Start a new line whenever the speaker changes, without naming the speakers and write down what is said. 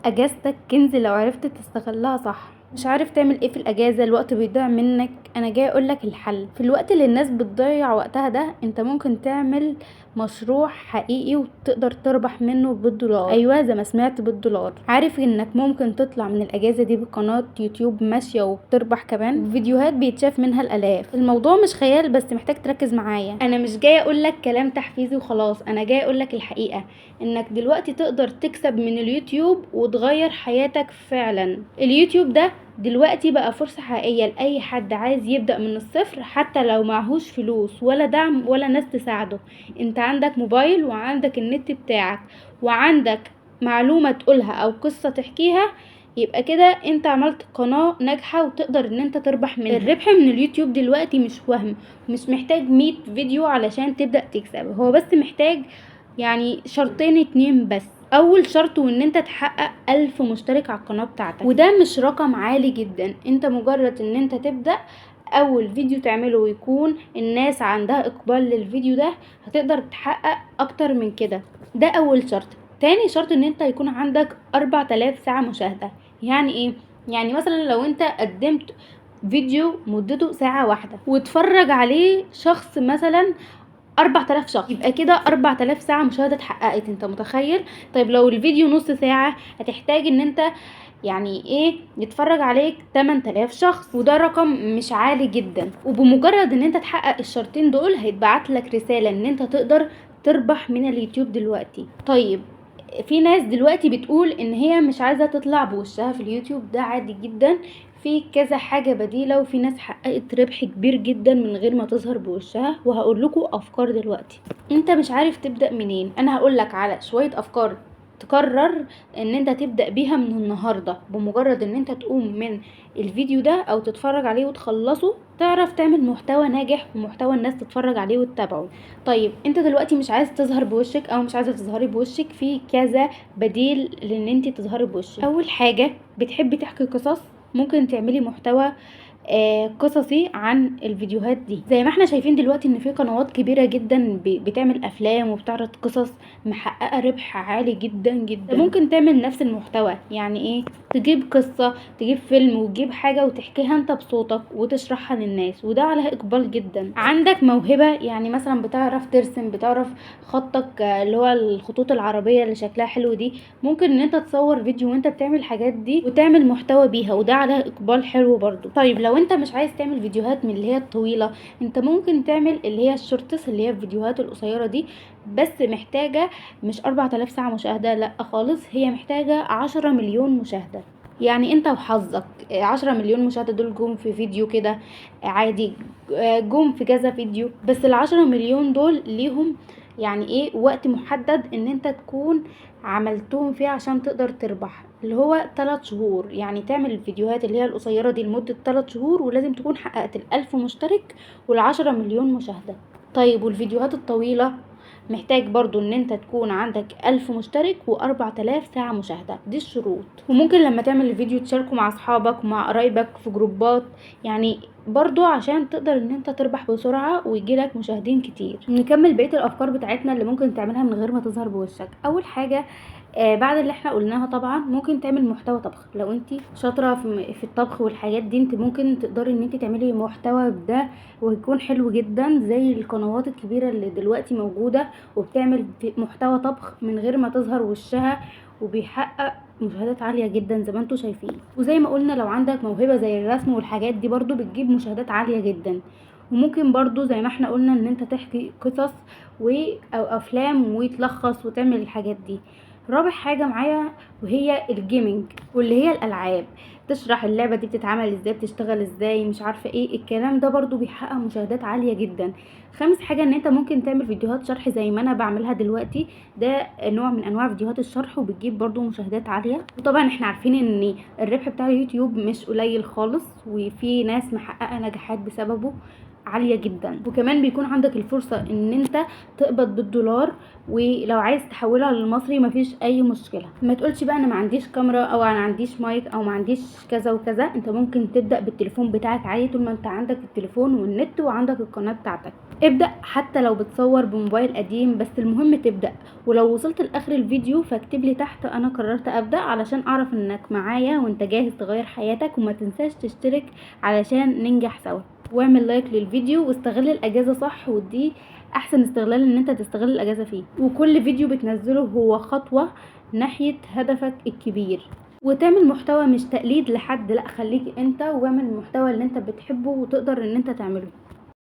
اجازتك كنز لو عرفت تستغلها صح. مش عارف تعمل ايه في الاجازه، الوقت بيضيع منك. انا جاي اقولك الحل. في الوقت اللي الناس بتضيع وقتها ده انت ممكن تعمل مشروع حقيقي وتقدر تربح منه بالدولار. ايوه زي ما سمعت، بالدولار. عارف انك ممكن تطلع من الاجازه دي بقناه يوتيوب ماشيه وبتربح كمان فيديوهات بيتشاف منها الالاف. الموضوع مش خيال، بس محتاج تركز معايا. انا مش جاي اقولك كلام تحفيزي وخلاص، انا جاي اقولك الحقيقه، انك دلوقتي تقدر تكسب من اليوتيوب وتغير حياتك فعلا. اليوتيوب ده دلوقتي بقى فرصة حقيقية لأي حد عايز يبدأ من الصفر، حتى لو معهوش فلوس ولا دعم ولا ناس تساعده. انت عندك موبايل وعندك النت بتاعك وعندك معلومة تقولها او قصة تحكيها، يبقى كده انت عملت قناة ناجحة وتقدر ان انت تربح منها. الربح من اليوتيوب دلوقتي مش وهم، مش محتاج 100 فيديو علشان تبدأ تكسب. هو بس محتاج يعني شرطين 2 بس. اول شرط وان انت تحقق 1000 مشترك على القناة بتاعتك، وده مش رقم عالي جدا. انت مجرد ان انت تبدأ اول فيديو تعمله ويكون الناس عندها اقبال للفيديو ده، هتقدر تحقق اكتر من كده. ده اول شرط. تاني شرط ان انت يكون عندك 4000 ساعة مشاهدة. يعني ايه؟ يعني مثلا لو انت قدمت فيديو مدته ساعة واحدة واتفرج عليه شخص مثلا 4000 شخص، يبقى كده 4000 ساعة مشاهدة اتحققت. انت متخيل؟ طيب لو الفيديو نص ساعة، هتحتاج ان انت يعني ايه يتفرج عليك 8000 شخص، وده رقم مش عالي جدا. وبمجرد ان انت تحقق الشرطين دول، هيتبعت لك رسالة ان انت تقدر تربح من اليوتيوب دلوقتي. طيب في ناس دلوقتي بتقول ان هي مش عايزة تطلع بوشها في اليوتيوب، ده عادي جدا. في كذا حاجة بديلة، وفي ناس حققت ربح كبير جدا من غير ما تظهر بوشها، وهقول لكم افكار دلوقتي. انت مش عارف تبدأ منين؟ انا هقول لك على شوية افكار تقرر ان انت تبدأ بيها من النهاردة. بمجرد ان انت تقوم من الفيديو ده او تتفرج عليه وتخلصه، تعرف تعمل محتوى ناجح ومحتوى الناس تتفرج عليه وتتابعه. طيب انت دلوقتي مش عايز تظهر بوشك او مش عايزة تظهري بوشك، في كذا بديل لان انت تظهري بوشك. اول حاجة، بتحبي تحكي قصص؟ ممكن تعملي محتوى قصصي عن الفيديوهات دي. زي ما احنا شايفين دلوقتي ان في قنوات كبيرة جدا بتعمل افلام وبتعرض قصص محققة ربح عالي جدا جدا. ممكن تعمل نفس المحتوى، يعني ايه؟ تجيب قصة، تجيب فيلم وتجيب حاجة وتحكيها انت بصوتك وتشرحها للناس، وده عليها اقبال جدا. عندك موهبة، يعني مثلا بتعرف ترسم، بتعرف خطك اللي هو الخطوط العربية اللي شكلها حلو دي، ممكن ان انت تصور فيديو وانت بتعمل الحاجات دي وتعمل محتوى بيها، وده عليها اقبال حلو برضو. طيب لو انت مش عايز تعمل فيديوهات من اللي هي الطويلة، انت ممكن تعمل اللي هي الشورتس، اللي هي الفيديوهات القصيرة دي، بس محتاجة مش 4000 ساعة مشاهدة، لا خالص، هي محتاجة 10 مليون مشاهدة. يعني انت وحظك 10 مليون مشاهدة دول جم في فيديو كده عادي، جم في كذا فيديو، بس ال10 مليون دول ليهم يعني ايه وقت محدد ان انت تكون عملتهم فيه عشان تقدر تربح، اللي هو 3 شهور. يعني تعمل الفيديوهات اللي هي القصيرة دي لمدة 3 شهور، ولازم تكون حققت 1000 مشترك وال10 مليون مشاهدة. طيب والفيديوهات الطويلة محتاج برضو ان انت تكون عندك 1000 مشترك و4000 ساعة مشاهدة. دي الشروط. وممكن لما تعمل الفيديو تشاركه مع اصحابك ومع قرايبك في جروبات، يعني برضو عشان تقدر ان انت تربح بسرعة ويجيلك مشاهدين كتير. نكمل بقية الافكار بتاعتنا اللي ممكن تعملها من غير ما تظهر بوشك. اول حاجة بعد اللي احنا قلناها طبعا، ممكن تعمل محتوى طبخ. لو انت شاطره في الطبخ والحاجات دي، انت ممكن تقدري ان انت تعملي محتوى بده ويكون حلو جدا، زي القنوات الكبيره اللي دلوقتي موجوده وبتعمل محتوى طبخ من غير ما تظهر وشها، وبيحقق مشاهدات عاليه جدا زي ما انتم شايفين. وزي ما قلنا لو عندك موهبه زي الرسم والحاجات دي، برضو بتجيب مشاهدات عاليه جدا. وممكن برضو زي ما احنا قلنا ان انت تحكي قصص او افلام وتلخص وتعمل الحاجات دي. رابع حاجة معايا وهي الجيمنج، واللي هي الالعاب، تشرح اللعبة دي بتتعمل ازاي، بتشتغل ازاي، مش عارفة ايه الكلام ده، برضو بيحقق مشاهدات عالية جدا. خامس حاجة ان انت ممكن تعمل فيديوهات شرح زي ما انا بعملها دلوقتي، ده نوع من انواع فيديوهات الشرح وبتجيب برضو مشاهدات عالية. وطبعا احنا عارفين ان الربح بتاع اليوتيوب مش قليل خالص، وفي ناس محققة نجاحات بسببه عالية جدا. وكمان بيكون عندك الفرصة ان انت تقبض بالدولار، ولو عايز تحولها للمصري مفيش اي مشكلة. ما تقولش بقى انا ما عنديش كاميرا او انا ما عنديش مايك او ما عنديش كذا وكذا، انت ممكن تبدأ بالتليفون بتاعك عادي، طول ما انت عندك التليفون والنت وعندك القناة بتاعتك. ابدأ حتى لو بتصور بموبايل قديم، بس المهم تبدأ. ولو وصلت لاخر الفيديو فاكتب لي تحت انا قررت ابدأ، علشان اعرف انك معايا وانت جاهز تغير حياتك. وما تنساش تشترك علشان ننجح سوا، واعمل لايك للفيديو، واستغل الاجازة صح، ودي احسن استغلال ان انت تستغل الاجازة فيه. وكل فيديو بتنزله هو خطوة ناحية هدفك الكبير. وتعمل محتوى مش تقليد لحد، لا خليك انت واعمل المحتوى اللي انت بتحبه وتقدر ان انت تعمله.